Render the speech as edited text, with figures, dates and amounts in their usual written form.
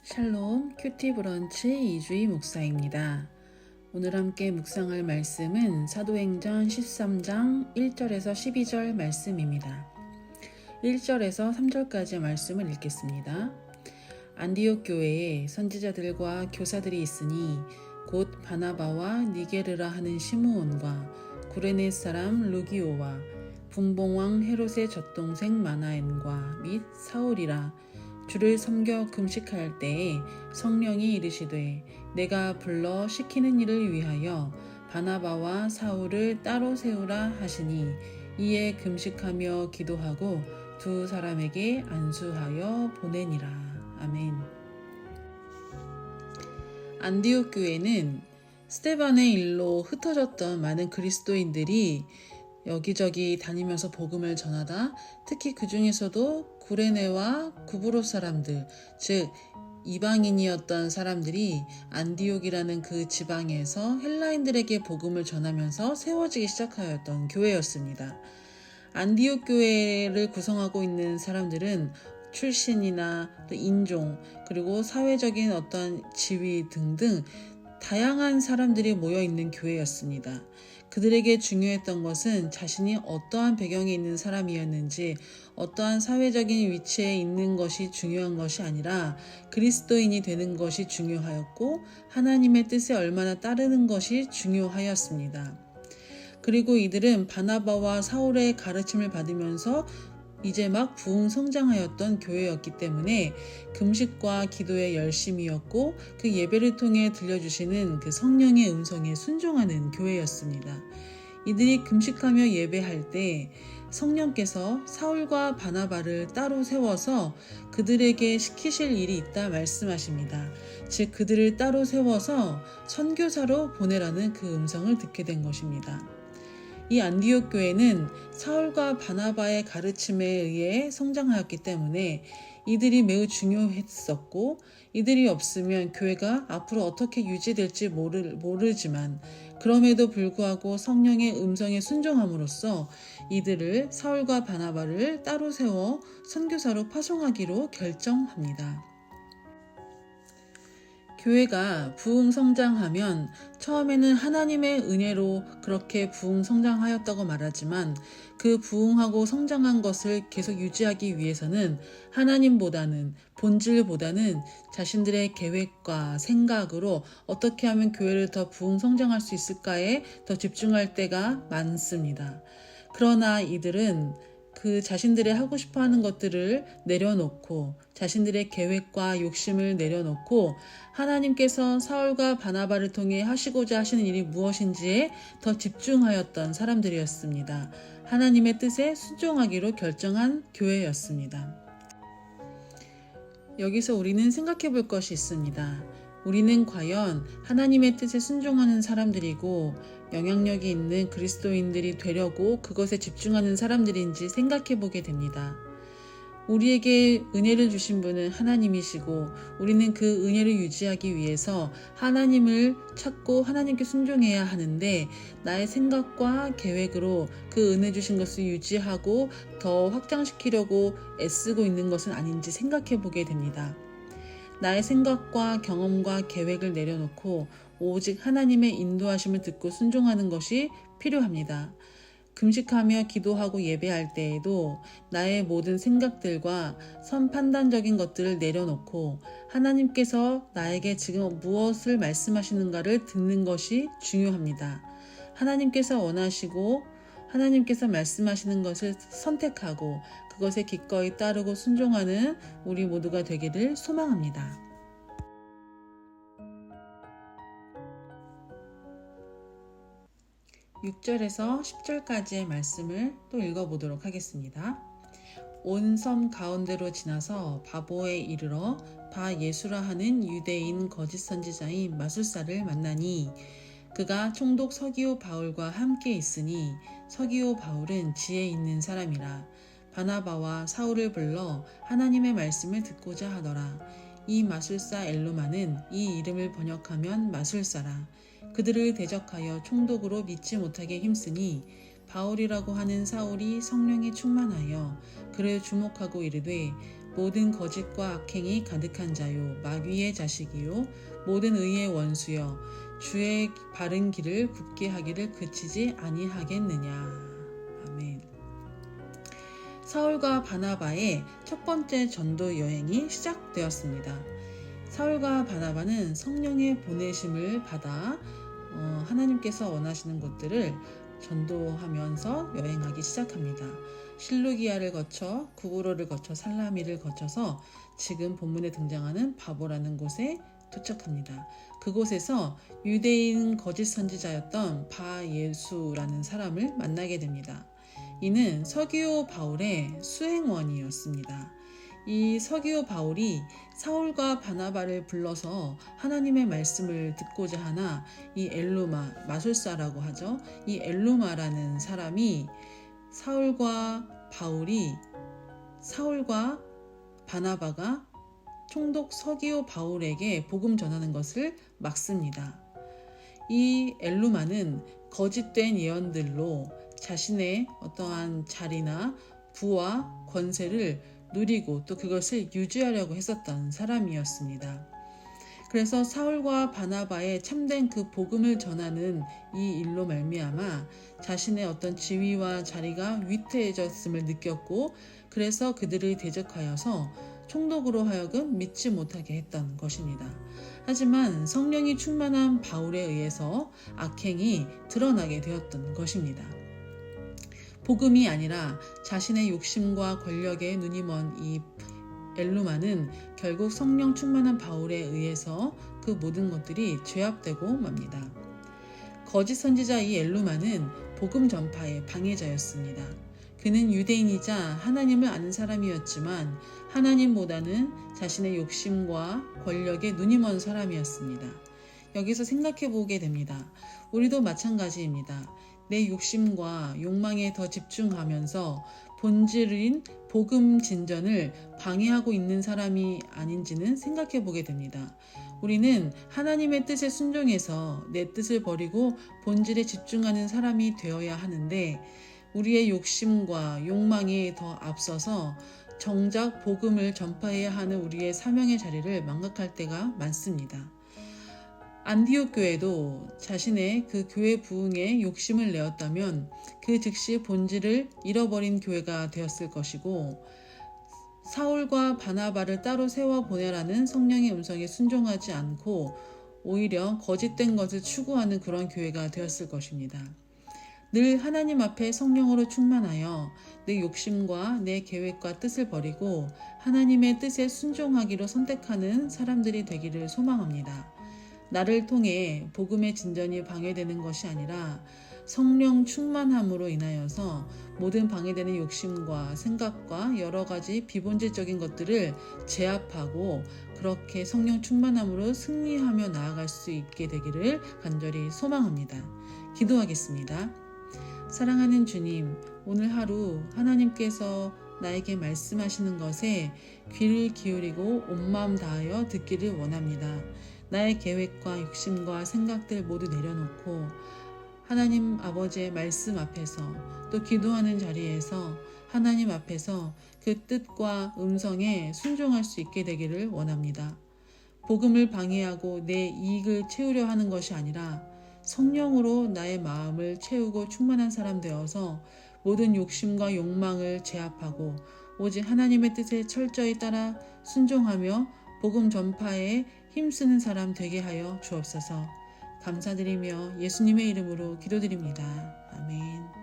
샬롬 큐티 브런치 이주희 목사입니다. 오늘 함께 묵상할 말씀은 사도행전 13장 1절에서 12절 말씀입니다. 1절에서 3절까지 말씀을 읽겠습니다. 안디옥 교회에 선지자들과 교사들이 있으니 곧 바나바와 니게르라 하는 시므온과 구레네 사람 루기오와 분봉왕 헤롯의 젖동생 마나엔과 및 사울이라. 주를 섬겨 금식할 때에 성령이 이르시되 내가 불러 시키는 일을 위하여 바나바와 사울을 따로 세우라 하시니 이에 금식하며 기도하고 두 사람에게 안수하여 보내니라. 아멘. 안디옥 교회는 스데반의 일로 흩어졌던 많은 그리스도인들이 여기저기 다니면서 복음을 전하다 특히 그 중에서도 구레네와 구브로 사람들, 즉 이방인이었던 사람들이 안디옥이라는 그 지방에서 헬라인들에게 복음을 전하면서 세워지기 시작하였던 교회였습니다. 안디옥 교회를 구성하고 있는 사람들은 출신이나 또 인종 그리고 사회적인 어떤 지위 등등 다양한 사람들이 모여있는 교회였습니다. 그들에게 중요했던 것은 자신이 어떠한 배경에 있는 사람이었는지 어떠한 사회적인 위치에 있는 것이 중요한 것이 아니라 그리스도인이 되는 것이 중요하였고 하나님의 뜻에 얼마나 따르는 것이 중요하였습니다. 그리고 이들은 바나바와 사울의 가르침을 받으면서 이제 막 부흥 성장하였던 교회였기 때문에 금식과 기도에 열심이었고 그 예배를 통해 들려주시는 그 성령의 음성에 순종하는 교회였습니다. 이들이 금식하며 예배할 때 성령께서 사울과 바나바를 따로 세워서 그들에게 시키실 일이 있다 말씀하십니다. 즉 그들을 따로 세워서 선교사로 보내라는 그 음성을 듣게 된 것입니다. 이 안디옥 교회는 사울과 바나바의 가르침에 의해 성장하였기 때문에 이들이 매우 중요했었고 이들이 없으면 교회가 앞으로 어떻게 유지될지 모르지만 그럼에도 불구하고 성령의 음성에 순종함으로써 이들을 사울과 바나바를 따로 세워 선교사로 파송하기로 결정합니다. 교회가 부흥 성장하면 처음에는 하나님의 은혜로 그렇게 부흥 성장하였다고 말하지만 그 부흥하고 성장한 것을 계속 유지하기 위해서는 하나님보다는 본질보다는 자신들의 계획과 생각으로 어떻게 하면 교회를 더 부흥 성장할 수 있을까에 더 집중할 때가 많습니다. 그러나 이들은 그 자신들의 하고 싶어 하는 것들을 내려놓고 자신들의 계획과 욕심을 내려놓고 하나님께서 사울과 바나바를 통해 하시고자 하시는 일이 무엇인지에 더 집중하였던 사람들이었습니다. 하나님의 뜻에 순종하기로 결정한 교회였습니다. 여기서 우리는 생각해 볼 것이 있습니다. 우리는 과연 하나님의 뜻에 순종하는 사람들이고 영향력이 있는 그리스도인들이 되려고 그것에 집중하는 사람들인지 생각해 보게 됩니다. 우리에게 은혜를 주신 분은 하나님이시고 우리는 그 은혜를 유지하기 위해서 하나님을 찾고 하나님께 순종해야 하는데 나의 생각과 계획으로 그 은혜 주신 것을 유지하고 더 확장시키려고 애쓰고 있는 것은 아닌지 생각해 보게 됩니다. 나의 생각과 경험과 계획을 내려놓고 오직 하나님의 인도하심을 듣고 순종하는 것이 필요합니다. 금식하며 기도하고 예배할 때에도 나의 모든 생각들과 선판단적인 것들을 내려놓고 하나님께서 나에게 지금 무엇을 말씀하시는가를 듣는 것이 중요합니다. 하나님께서 원하시고 하나님께서 말씀하시는 것을 선택하고 그것에 기꺼이 따르고 순종하는 우리 모두가 되기를 소망합니다. (6절에서 10절까지의) 말씀을 또 읽어보도록 하겠습니다. 온 섬 가운데로 지나서 바보에 이르러 바 예수라 하는 유대인 거짓 선지자인 마술사를 만나니 그가 총독 서기오 바울과 함께 있으니 서기오 바울은 지혜 있는 사람이라. 바나바와 사울을 불러 하나님의 말씀을 듣고자 하더라. 이 마술사 엘루마는 이 이름을 번역하면 마술사라. 그들을 대적하여 총독으로 믿지 못하게 힘쓰니 바울이라고 하는 사울이 성령에 충만하여 그를 주목하고 이르되 모든 거짓과 악행이 가득한 자요 마귀의 자식이요 모든 의의 원수여 주의 바른 길을 굳게 하기를 그치지 아니하겠느냐. 아멘. 사울과 바나바의 첫 번째 전도 여행이 시작되었습니다. 사울과 바나바는 성령의 보내심을 받아 하나님께서 원하시는 곳들을 전도하면서 여행하기 시작합니다. 실루기아를 거쳐 구브로를 거쳐 살라미를 거쳐서 지금 본문에 등장하는 바보라는 곳에 도착합니다. 그곳에서 유대인 거짓 선지자였던 바예수라는 사람을 만나게 됩니다. 이는 서기오 바울의 수행원이었습니다. 이 서기오 바울이 사울과 바나바를 불러서 하나님의 말씀을 듣고자 하나 이 엘루마, 마술사라고 하죠. 이 엘루마라는 사람이 사울과 바나바가 총독 서기오 바울에게 복음 전하는 것을 막습니다. 이 엘루마는 거짓된 예언들로 자신의 어떠한 자리나 부와 권세를 누리고 또 그것을 유지하려고 했었던 사람이었습니다. 그래서 사울과 바나바의 참된 그 복음을 전하는 이 일로 말미암아 자신의 어떤 지위와 자리가 위태해졌음을 느꼈고 그래서 그들을 대적하여서 총독으로 하여금 믿지 못하게 했던 것입니다. 하지만 성령이 충만한 바울에 의해서 악행이 드러나게 되었던 것입니다. 복음이 아니라 자신의 욕심과 권력에 눈이 먼 이 엘루마는 결국 성령 충만한 바울에 의해서 그 모든 것들이 죄악되고 맙니다. 거짓 선지자 이 엘루마는 복음 전파의 방해자였습니다. 그는 유대인이자 하나님을 아는 사람이었지만 하나님보다는 자신의 욕심과 권력에 눈이 먼 사람이었습니다. 여기서 생각해 보게 됩니다. 우리도 마찬가지입니다. 내 욕심과 욕망에 더 집중하면서 본질인 복음 진전을 방해하고 있는 사람이 아닌지는 생각해 보게 됩니다. 우리는 하나님의 뜻에 순종해서 내 뜻을 버리고 본질에 집중하는 사람이 되어야 하는데 우리의 욕심과 욕망이 더 앞서서 정작 복음을 전파해야 하는 우리의 사명의 자리를 망각할 때가 많습니다. 안디옥 교회도 자신의 그 교회 부흥에 욕심을 내었다면 그 즉시 본질을 잃어버린 교회가 되었을 것이고 사울과 바나바를 따로 세워 보내라는 성령의 음성에 순종하지 않고 오히려 거짓된 것을 추구하는 그런 교회가 되었을 것입니다. 늘 하나님 앞에 성령으로 충만하여 내 욕심과 내 계획과 뜻을 버리고 하나님의 뜻에 순종하기로 선택하는 사람들이 되기를 소망합니다. 나를 통해 복음의 진전이 방해되는 것이 아니라 성령 충만함으로 인하여서 모든 방해되는 욕심과 생각과 여러 가지 비본질적인 것들을 제압하고 그렇게 성령 충만함으로 승리하며 나아갈 수 있게 되기를 간절히 소망합니다. 기도하겠습니다. 사랑하는 주님, 오늘 하루 하나님께서 나에게 말씀하시는 것에 귀를 기울이고 온 마음 다하여 듣기를 원합니다. 나의 계획과 욕심과 생각들 모두 내려놓고 하나님 아버지의 말씀 앞에서 또 기도하는 자리에서 하나님 앞에서 그 뜻과 음성에 순종할 수 있게 되기를 원합니다. 복음을 방해하고 내 이익을 채우려 하는 것이 아니라 성령으로 나의 마음을 채우고 충만한 사람 되어서 모든 욕심과 욕망을 제압하고 오직 하나님의 뜻에 철저히 따라 순종하며 복음 전파에 힘쓰는 사람 되게 하여 주옵소서. 감사드리며 예수님의 이름으로 기도드립니다. 아멘.